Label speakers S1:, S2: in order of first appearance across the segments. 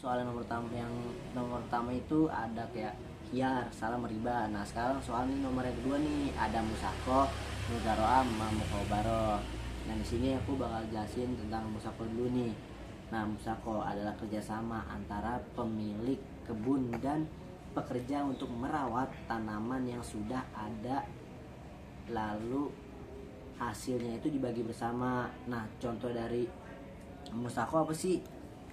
S1: soal yang nomor pertama itu ada kayak hiyar, salam, riba. Nah sekarang soal ini nomor yang kedua nih, ada musako, muzaroah, sama mukobaro. Nah di sini aku bakal jelasin tentang musako dulu nih. Nah musako adalah kerjasama antara pemilik kebun dan pekerja untuk merawat tanaman yang sudah ada, lalu hasilnya itu dibagi bersama. Nah contoh dari musako apa sih?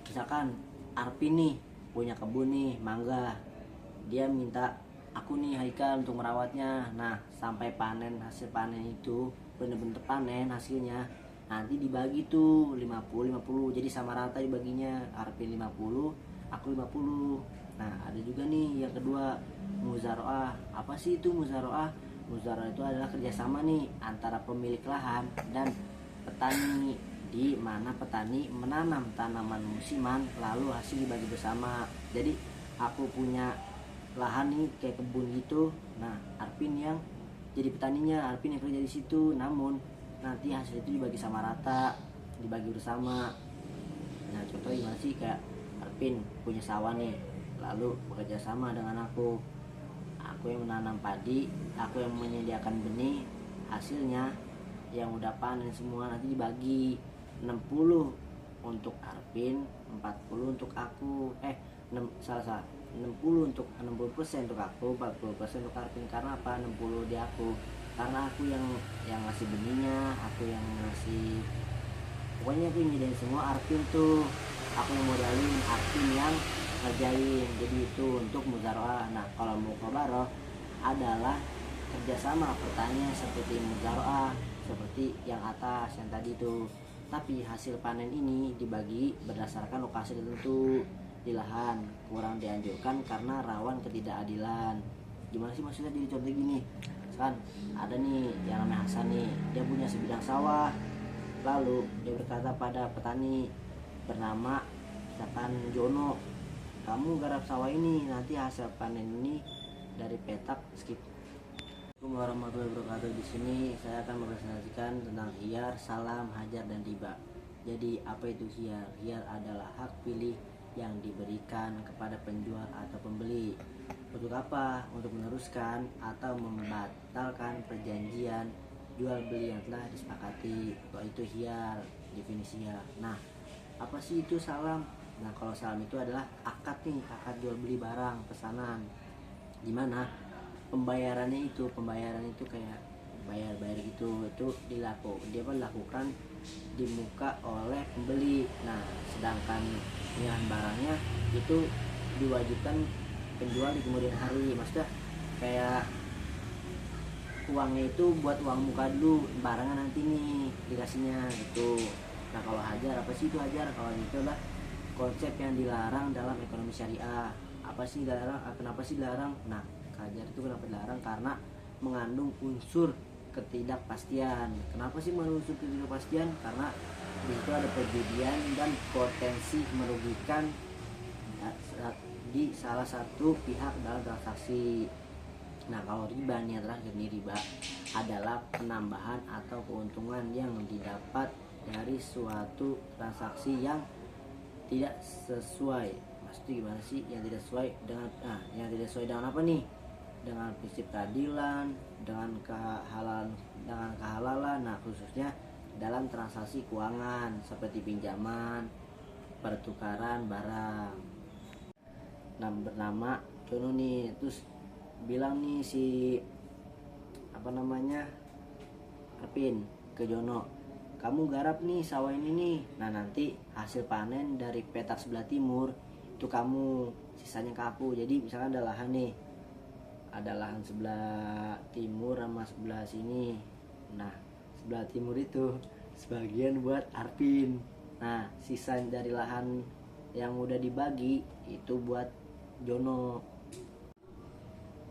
S1: Misalkan Arpin nih punya kebun nih mangga, dia minta aku nih Haikal untuk merawatnya. Nah sampai panen, hasil panen itu bener-bener panen hasilnya, nanti dibagi tuh 50-50, jadi sama rata dibaginya. Arpin 50, aku 50. Nah ada juga nih yang kedua, muzaroah. Apa sih itu muzaroah? Muzaroah itu adalah kerjasama nih antara pemilik lahan dan petani, di mana petani menanam tanaman musiman lalu hasil dibagi bersama. Jadi aku punya lahan nih kayak kebun gitu, nah Arpin yang jadi petaninya, Arpin yang kerja di situ, namun nanti hasil itu dibagi sama rata, dibagi bersama. Nah contoh gimana sih, kayak Arpin punya sawah nih, lalu bekerja sama dengan aku yang menanam padi, aku yang menyediakan benih, hasilnya yang udah panen semua nanti dibagi 60 untuk Arpin, 40 untuk aku. 60 untuk 60% untuk aku, 40% untuk Arvin. Karena apa? 60 di aku, karena aku yang ngasih benihnya, aku yang ngasih, pokoknya aku nyediain semua. Arvin tuh aku yang modalin, Arvin yang ngerjain. Jadi itu untuk muzaroah. Nah kalau mukobaro adalah kerjasama petani seperti muzaroah, seperti yang atas yang tadi tuh, tapi hasil panen ini dibagi berdasarkan lokasi tertentu di lahan, kurang dianjurkan karena rawan ketidakadilan. Gimana sih maksudnya? Jadi contoh gini, kan ada nih yang namanya Hasan nih, dia punya sebidang sawah, lalu dia berkata pada petani bernama misalkan Jono, kamu garap sawah ini, nanti hasil panen ini dari petak skip. Assalamualaikum warahmatullahi wabarakatuh. Di sini saya akan mempresentasikan tentang hiyar, salam, hajar, dan riba. Jadi apa itu hiyar? Hiyar adalah hak pilih yang diberikan kepada penjual atau pembeli. Untuk apa? Untuk meneruskan atau membatalkan perjanjian jual beli yang telah disepakati. Itu hiyar, definisi hiyar. Nah, apa sih itu salam? Nah, kalau salam itu adalah akad nih, akad jual beli barang, pesanan. Gimana? Pembayaran itu kayak bayar gitu, itu dilakukan di muka oleh pembeli. Nah sedangkan pilihan barangnya itu diwajibkan penjual di kemudian hari. Maksudnya kayak uangnya itu buat uang muka dulu, barangnya nanti nih dikasihnya gitu. Nah kalau hajar, apa sih itu hajar? Kalau itu lah konsep yang dilarang dalam ekonomi syariah. Apa sih dilarang? Kenapa sih dilarang? Nah hajar itu kenapa dilarang? Karena mengandung unsur ketidakpastian. Kenapa sih mengandung unsur ketidakpastian? Karena di situ ada perjudian dan potensi merugikan di salah satu pihak dalam transaksi. Nah kalau riba nih, terakhir nih, riba adalah penambahan atau keuntungan yang didapat dari suatu transaksi yang tidak sesuai. Maksudnya gimana sih? Yang tidak sesuai dengan yang tidak sesuai dengan apa nih? Dengan prinsip keadilan, dengan kehalalan. Nah khususnya dalam transaksi keuangan seperti pinjaman, pertukaran barang. Nah bernama Jono nih, terus bilang nih si Arpin ke Jono, kamu garap nih sawah ini nih. Nah nanti hasil panen dari petak sebelah timur itu kamu, sisanya ke aku. Jadi misalkan ada lahan nih, ada lahan sebelah timur sama sebelah sini. Nah sebelah timur itu sebagian buat Arpin. Nah sisa dari lahan yang udah dibagi itu buat Jono.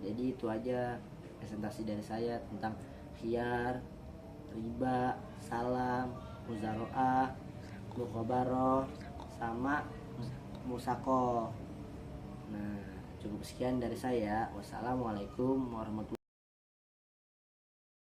S1: Jadi itu aja presentasi dari saya tentang hiyar, riba, salam, muzaroah, mukobaro, sama musako. Nah cukup sekian dari saya. Wassalamualaikum warahmatullahi wabarakatuh.